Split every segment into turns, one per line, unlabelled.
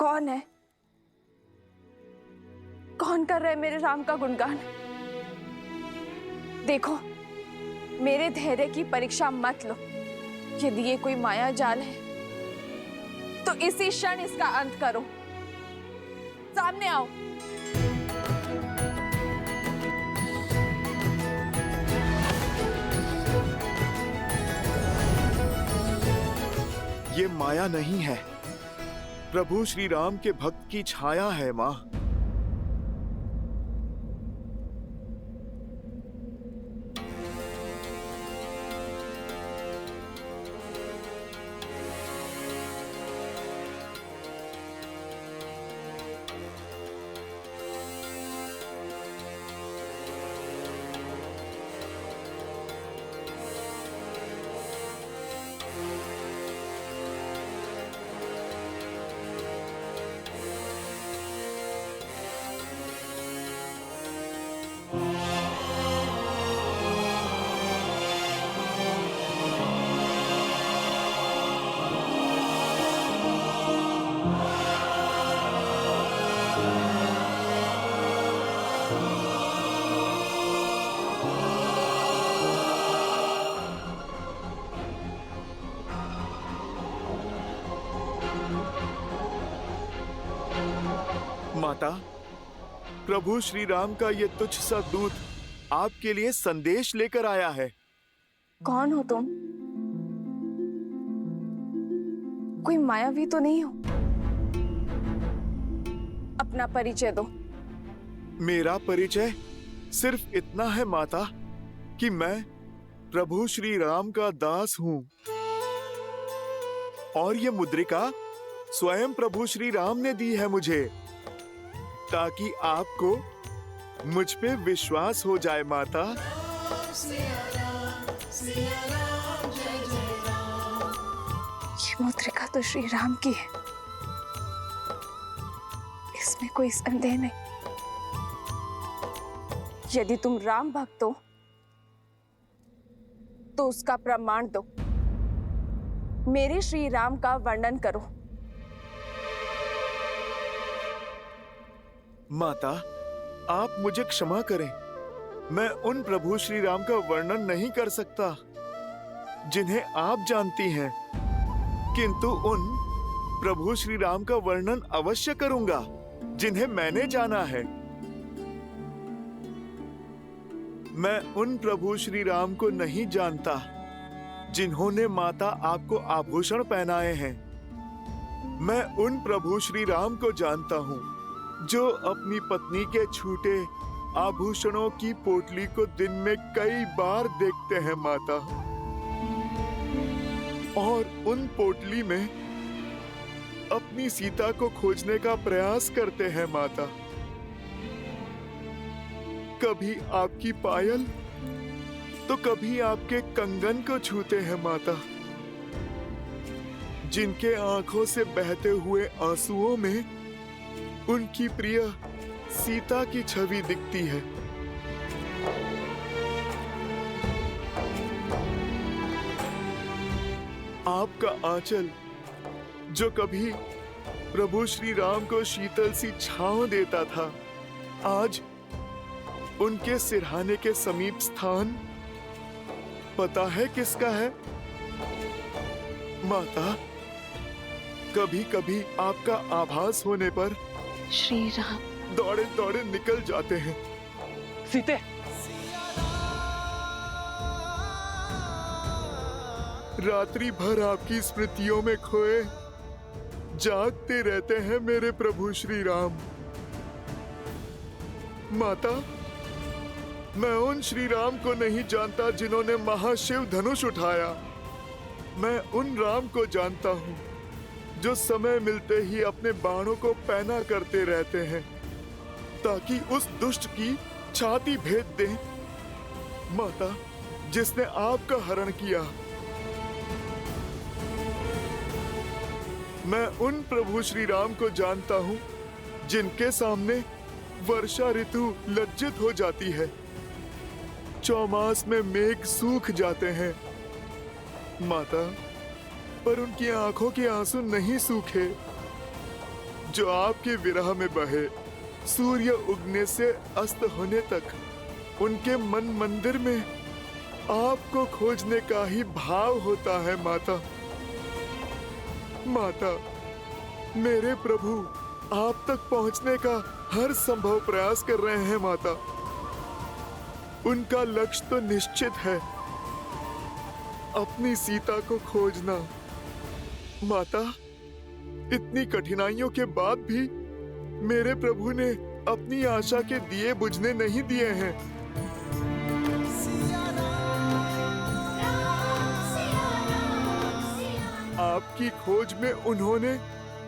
कौन है? कौन कर रहा है मेरे राम का गुणगान? देखो, मेरे धैर्य की परीक्षा मत लो। यदि ये कोई माया जाल है तो इसी क्षण इसका अंत करो। सामने आओ।
ये माया नहीं है, प्रभु श्री राम के भक्त की छाया है मां। माता, प्रभु श्री राम का ये तुच्छ सा दूत आपके लिए संदेश लेकर आया है।
कौन हो तुम? कोई मायावी तो नहीं हो? अपना परिचय दो।
मेरा परिचय सिर्फ इतना है माता कि मैं प्रभु श्री राम का दास हूँ और ये मुद्रिका स्वयं प्रभु श्री राम ने दी है मुझे, ताकि आपको मुझ पे विश्वास हो जाए माता।
ये मुद्रिका तो श्री राम की है, इसमें कोई संदेह नहीं। यदि तुम राम भक्त हो तो उसका प्रमाण दो। मेरे श्री राम का वर्णन करो।
माता, आप मुझे क्षमा करें, मैं उन प्रभु श्री राम का वर्णन नहीं कर सकता जिन्हें आप जानती हैं, किंतु उन प्रभु श्री राम का वर्णन अवश्य करूंगा जिन्हें मैंने जाना है। मैं उन प्रभु श्री राम को नहीं जानता जिन्होंने माता आपको आभूषण पहनाए हैं। मैं उन प्रभु श्री राम को जानता हूँ जो अपनी पत्नी के छूटे आभूषणों की पोटली को दिन में कई बार देखते हैं माता, और उन पोटली में अपनी सीता को खोजने का प्रयास करते हैं माता। कभी आपकी पायल तो कभी आपके कंगन को छूते हैं माता, जिनके आंखों से बहते हुए आंसुओं में उनकी प्रिय सीता की छवि दिखती है। आपका आंचल जो कभी प्रभु श्री राम को शीतल सी छांव देता था, आज उनके सिरहाने के समीप स्थान पता है किसका है माता? कभी कभी आपका आभास होने पर
श्री राम
दौड़े दौड़े निकल जाते हैं।
सीते,
रात्रि भर आपकी स्मृतियों में खोए जागते रहते हैं मेरे प्रभु श्री राम। माता, मैं उन श्री राम को नहीं जानता जिन्होंने महाशिव धनुष उठाया। मैं उन राम को जानता हूँ जो समय मिलते ही अपने बाणों को पैना करते रहते हैं ताकि उस दुष्ट की छाती भेद दें। माता, जिसने आपका हरण किया। मैं उन प्रभु श्री राम को जानता हूँ जिनके सामने वर्षा ऋतु लज्जित हो जाती है, चौमास में मेघ सूख जाते हैं। माता, पर उनकी आंखों के आंसू नहीं सूखे। जो आपके विरह में बहे, सूर्य उगने से अस्त होने तक उनके मन मंदिर में आपको खोजने का ही भाव होता है माता। माता, मेरे प्रभु आप तक पहुंचने का हर संभव प्रयास कर रहे हैं माता। उनका लक्ष्य तो निश्चित है, अपनी सीता को खोजना। माता, इतनी कठिनाइयों के बाद भी मेरे प्रभु ने अपनी आशा के दिए बुझने नहीं दिए हैं। आपकी खोज में उन्होंने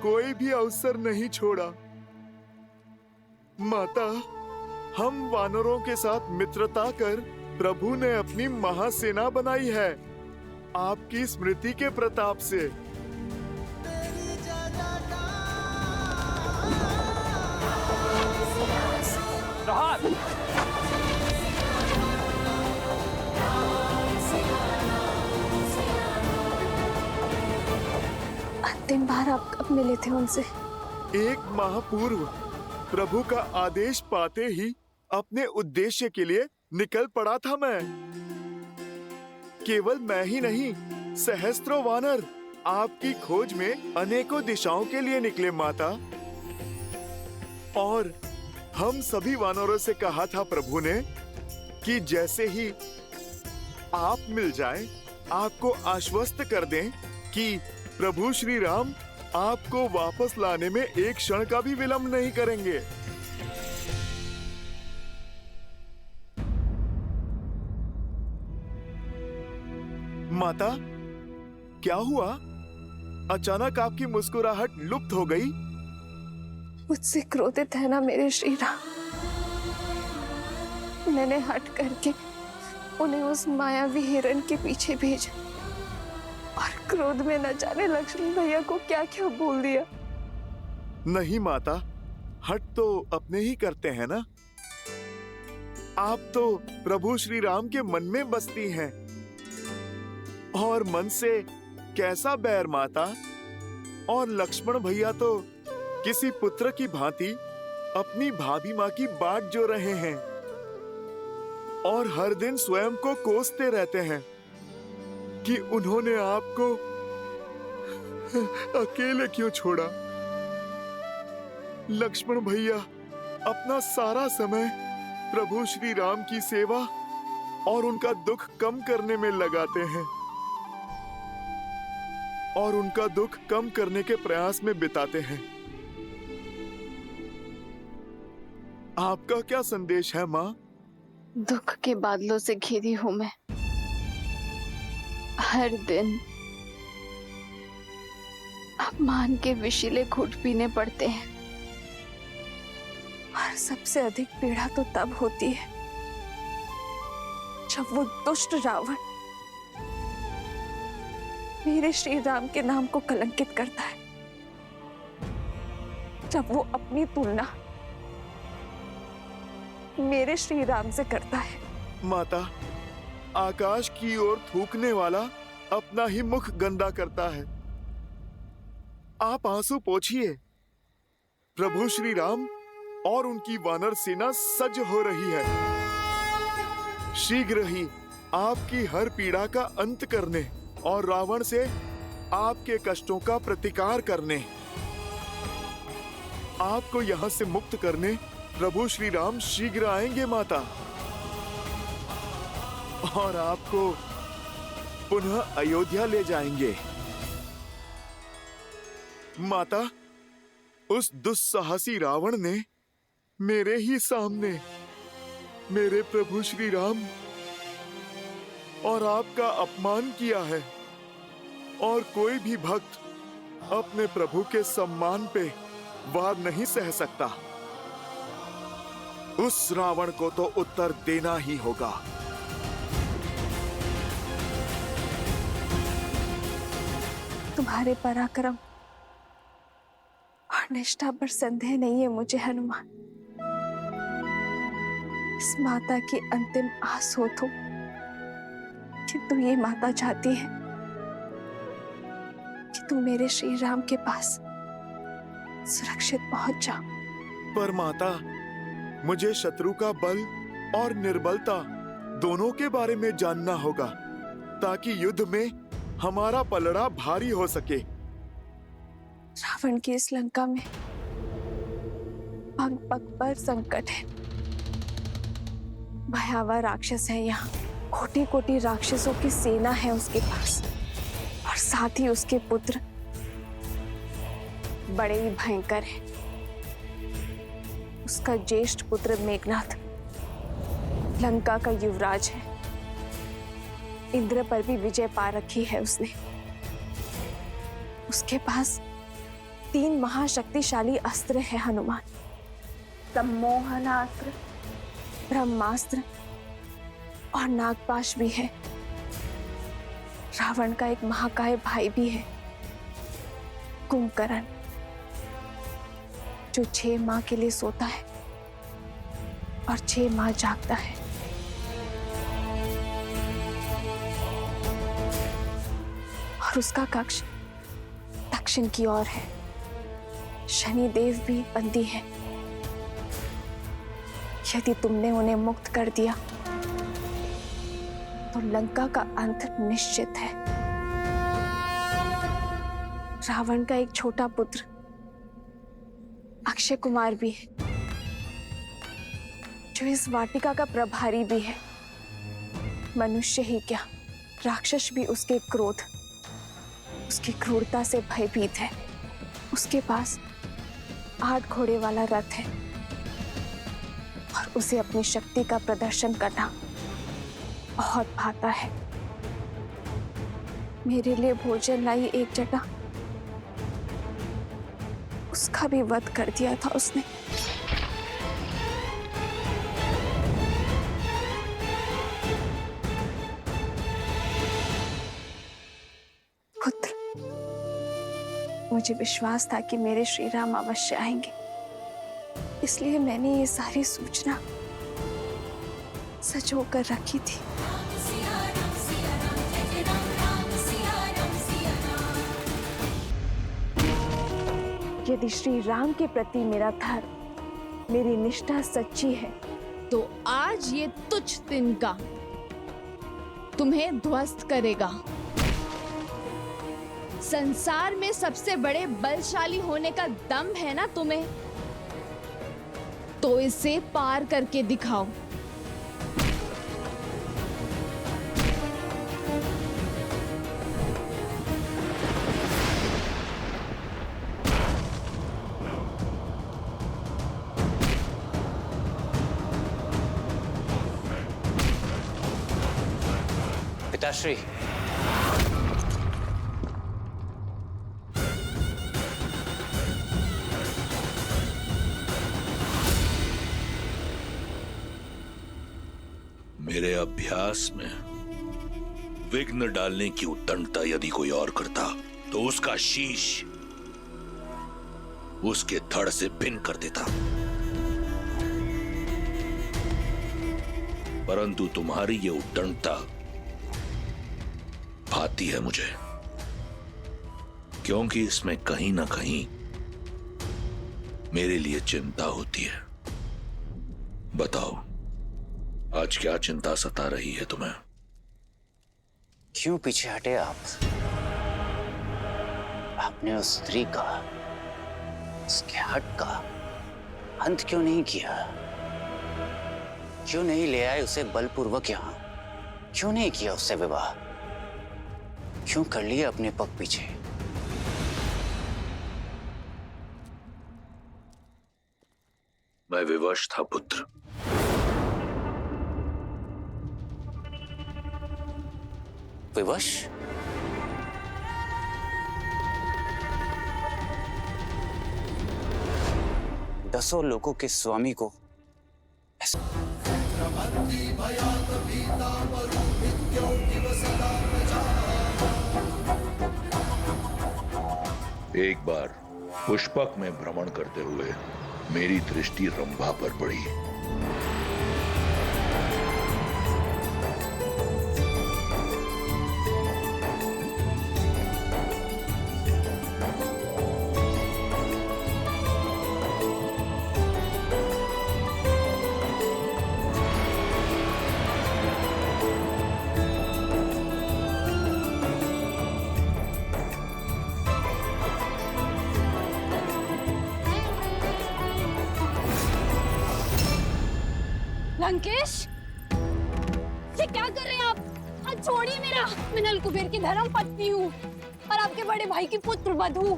कोई भी अवसर नहीं छोड़ा। माता, हम वानरों के साथ मित्रता कर प्रभु ने अपनी महासेना बनाई है, आपकी स्मृति के प्रताप से।
अंतिम बार आप कब मिले थे उनसे?
1 माह पूर्व प्रभु का आदेश पाते ही अपने उद्देश्य के लिए निकल पड़ा था मैं। केवल मैं ही नहीं, सहस्त्रों वानर आपकी खोज में अनेकों दिशाओं के लिए निकले माता। और हम सभी वानरों से कहा था प्रभु ने कि जैसे ही आप मिल जाएं, आपको आश्वस्त कर दें कि प्रभु श्री राम आपको वापस लाने में एक क्षण का भी विलंब नहीं करेंगे। माता, क्या हुआ? अचानक आपकी मुस्कुराहट लुप्त हो गई।
मुझसे क्रोधित है ना मेरे श्री राम? मैंने हट करके उन्हें उस मायावी हिरण के पीछे भेजा और क्रोध में न जाने लक्ष्मण भैया को क्या क्या बोल दिया।
नहीं माता, हट तो अपने ही करते हैं ना। आप तो प्रभु श्री राम के मन में बसती हैं। और मन से कैसा बैर माता। और लक्ष्मण भैया तो किसी पुत्र की भांति अपनी भाभी माँ की बाट जो रहे हैं और हर दिन स्वयं को कोसते रहते हैं कि उन्होंने आपको अकेले क्यों छोड़ा। लक्ष्मण भैया अपना सारा समय प्रभु श्री राम की सेवा और उनका दुख कम करने में लगाते हैं और उनका दुख कम करने के प्रयास में बिताते हैं। आपका क्या संदेश है माँ?
दुख के बादलों से घिरी हूं मैं। हर दिन अपमान के विषीले घूंट पीने पड़ते हैं और सबसे अधिक पीड़ा तो तब होती है जब वो दुष्ट रावण मेरे श्री राम के नाम को कलंकित करता है, जब वो अपनी तुलना मेरे श्री राम से करता है।
माता, आकाश की ओर थूकने वाला अपना ही मुख गंदा करता है। आप आंसू पोंछिए। प्रभु श्री राम और उनकी वानर सेना सज्ज हो रही है। शीघ्र ही आपकी हर पीड़ा का अंत करने और रावण से आपके कष्टों का प्रतिकार करने, आपको यहां से मुक्त करने प्रभु श्री राम शीघ्र आएंगे माता। और आपको पुनः अयोध्या ले जाएंगे। माता, उस दुस्साहसी रावण ने मेरे ही सामने मेरे प्रभु श्री राम और आपका अपमान किया है और कोई भी भक्त अपने प्रभु के सम्मान पे वार नहीं सह सकता। उस रावण को तो उत्तर देना ही होगा।
तुम्हारे पराक्रम और निष्ठा पर संदेह नहीं है मुझे हनुमान। इस माता की अंतिम आस हो तुम, किंतु ये माता चाहती है कि तुम मेरे श्री राम के पास सुरक्षित पहुंच जाओ।
पर माता, मुझे शत्रु का बल और निर्बलता दोनों के बारे में जानना होगा, ताकि युद्ध में हमारा पलड़ा भारी हो सके।
रावण की इस लंका में पग पग पर संकट है। भयावह राक्षस है यहाँ। कोटि कोटि राक्षसों की सेना है उसके पास, और साथ ही उसके पुत्र बड़े ही भयंकर हैं। उसका ज्येष्ठ पुत्र मेघनाथ लंका का युवराज है। इंद्र पर भी विजय पा रखी है उसने। उसके पास 3 महाशक्तिशाली अस्त्र है हनुमान। सम्मोहनास्त्र, ब्रह्मास्त्र और नागपाश भी है। रावण का एक महाकाय भाई भी है, कुंभकर्ण, जो 6 माह के लिए सोता है और 6 माह जागता है। और उसका कक्ष दक्षिण की ओर है। शनिदेव भी बंदी है। यदि तुमने उन्हें मुक्त कर दिया तो लंका का अंत निश्चित है। रावण का एक छोटा पुत्र अक्षय कुमार भी है, जो इस वाटिका का प्रभारी भी है। मनुष्य ही क्या, राक्षस भी उसके क्रोध, उसकी क्रूरता से भयभीत है। उसके पास 8 घोड़े वाला रथ है, और उसे अपनी शक्ति का प्रदर्शन करना बहुत भाता है। मेरे लिए भोजन लाई एक जटा, उसका भी वध कर दिया था उसने। पुत्र, मुझे विश्वास था कि मेरे श्री राम अवश्य आएंगे, इसलिए मैंने ये सारी सूचना सजो कर रखी थी। यदि श्री राम के प्रति मेरा धर्म, मेरी निष्ठा सच्ची है,
तो आज ये तुच्छ तिनका तुम्हें ध्वस्त करेगा। संसार में सबसे बड़े बलशाली होने का दम है ना तुम्हें, तो इसे पार करके दिखाओ।
पिताश्री,
मेरे अभ्यास में विघ्न डालने की उत्तंडता यदि कोई और करता तो उसका शीश उसके धड़ से भिन्न कर देता, परंतु तुम्हारी ये उत्तंडता भाती है मुझे, क्योंकि इसमें कहीं ना कहीं मेरे लिए चिंता होती है। बताओ, आज क्या चिंता सता रही है तुम्हें?
क्यों पीछे हटे आप? आपने उस स्त्री का, उसके हट का अंत क्यों नहीं किया? क्यों नहीं ले आए उसे बलपूर्वक यहां? क्यों नहीं किया उससे विवाह? क्यों कर लिया अपने पग पीछे?
मैं विवश था पुत्र।
विवश? दसों लोगों के स्वामी को
एक बार पुष्पक में भ्रमण करते हुए मेरी दृष्टि रंभा पर पड़ी।
लंकेश, ये क्या कर रहे हैं आप? हाथ छोड़िए मेरा। मैं नल कुबेर की धर्म पत्नी हूँ और आपके बड़े भाई की पुत्र वधू।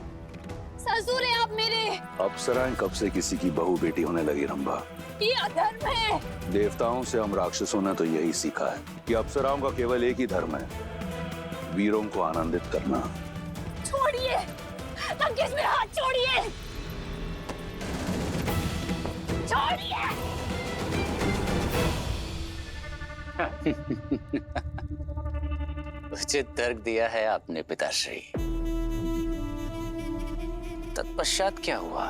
ससुर है आप मेरे।
अप्सराएं कब से किसी की बहू बेटी होने लगी रंभा?
ये अधर्म है।
देवताओं से हम राक्षसों ने तो यही सीखा है कि अप्सराओं का केवल एक ही धर्म है, वीरों को आनंदित करना।
छोड़िए लंकेश, मेरा हाथ छोड़िए। छोड़िए।
उचित तर्क दिया है आपने पिताश्री। तत्पश्चात क्या हुआ?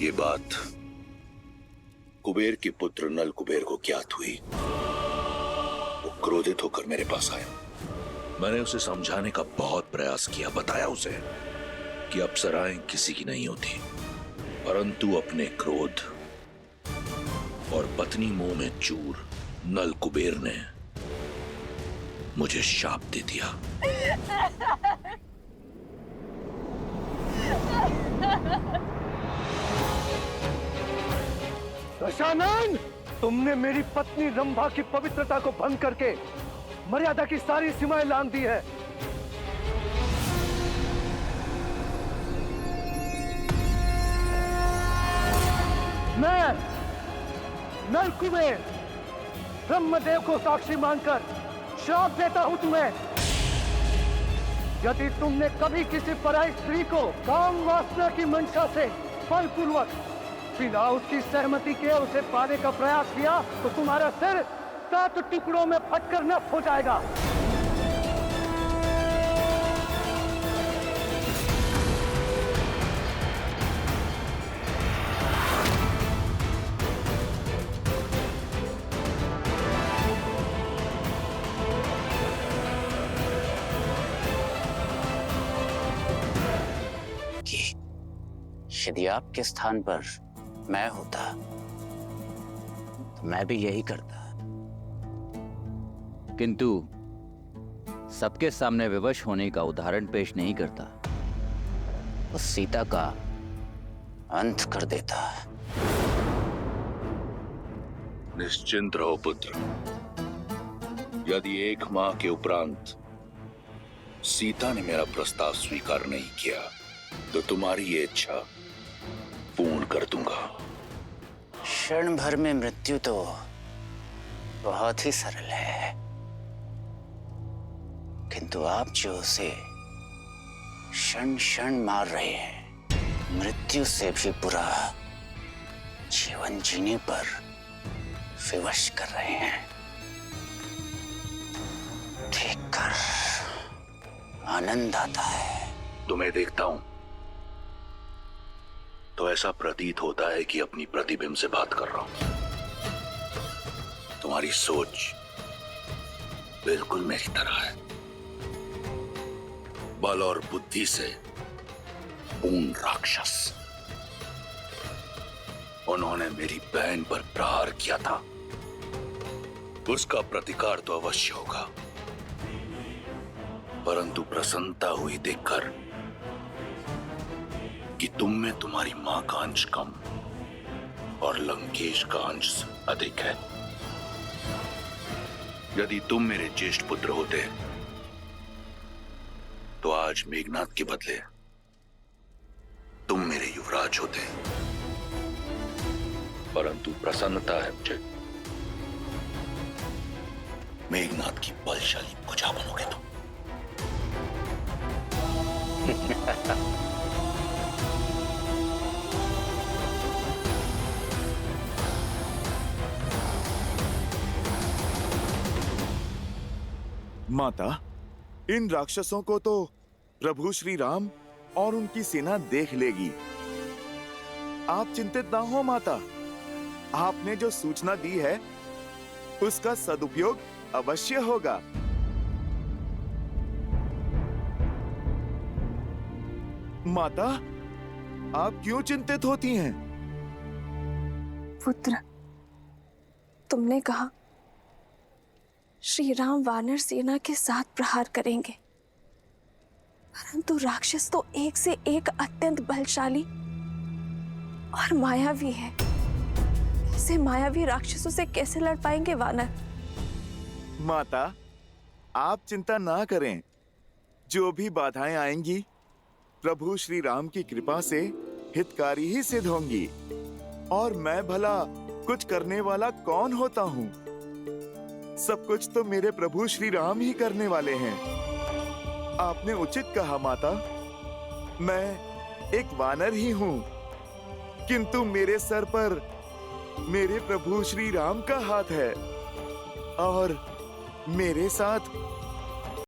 ये बात कुबेर के पुत्र नल कुबेर को ज्ञात हुई। वो क्रोधित होकर मेरे पास आया। मैंने उसे समझाने का बहुत प्रयास किया, बताया उसे कि अप्सराएं किसी की नहीं होती, परंतु अपने क्रोध और पत्नी मोह में चूर नल कुबेर ने मुझे शाप दे दिया।
दशानन, तुमने मेरी पत्नी रंभा की पवित्रता को भंग करके मर्यादा की सारी सीमाएं लांघ दी है। मैं नल कुबेर ब्रह्मदेव को साक्षी मानकर श्राप देता हूं तुम्हें। यदि तुमने कभी किसी पराई स्त्री को काम वासना की मंशा से बलपूर्वक बिना उसकी सहमति के उसे पाने का प्रयास किया तो तुम्हारा सिर 7 टुकड़ों में फटकर नष्ट हो जाएगा।
यदि आपके स्थान पर मैं होता तो मैं भी यही करता,
किंतु सबके सामने विवश होने का उदाहरण पेश नहीं करता।
उस सीता का अंत कर देता।
निश्चिंत रहो पुत्र, यदि 1 माह के उपरांत सीता ने मेरा प्रस्ताव स्वीकार नहीं किया तो तुम्हारी ये इच्छा पूर्ण कर दूंगा।
क्षण भर में मृत्यु तो बहुत ही सरल है, किंतु आप जो उसे क्षण क्षण मार रहे हैं, मृत्यु से भी बुरा जीवन जीने पर विवश कर रहे हैं। देखकर आनंद आता है।
तुम्हें देखता हूं तो ऐसा प्रतीत होता है कि अपनी प्रतिबिंब से बात कर रहा हूं। तुम्हारी सोच बिल्कुल मेरी तरह है, बल और बुद्धि से पूर्ण राक्षस। उन्होंने मेरी बहन पर प्रहार किया था, उसका प्रतिकार तो अवश्य होगा, परंतु प्रसन्नता हुई देखकर कि तुम में तुम्हारी मां का अंश कम और लंकेश का अंश अधिक है। यदि तुम मेरे ज्येष्ठ पुत्र होते तो आज मेघनाद के बदले तुम मेरे युवराज होते, परंतु प्रसन्नता है मुझे मेघनाद की बलशाली भुजा बनोगे तुम।
माता, इन राक्षसों को तो प्रभु श्री राम और उनकी सेना देख लेगी। आप चिंतित ना हो माता, आपने जो सूचना दी है उसका सदुपयोग अवश्य होगा। माता, आप क्यों चिंतित होती हैं?
पुत्र, तुमने कहा श्री राम वानर सेना के साथ प्रहार करेंगे, परंतु राक्षस तो एक से एक अत्यंत बलशाली और मायावी है। ऐसे मायावी राक्षसों से कैसे लड़ पाएंगे वानर?
माता, आप चिंता ना करें। जो भी बाधाएं आएंगी, प्रभु श्री राम की कृपा से हितकारी ही सिद्ध होंगी। और मैं भला कुछ करने वाला कौन होता हूँ? सब कुछ तो मेरे प्रभु श्री राम ही करने वाले हैं। आपने उचित कहा माता, मैं एक वानर ही हूँ, किंतु मेरे सर पर मेरे प्रभु श्री राम का हाथ है और मेरे साथ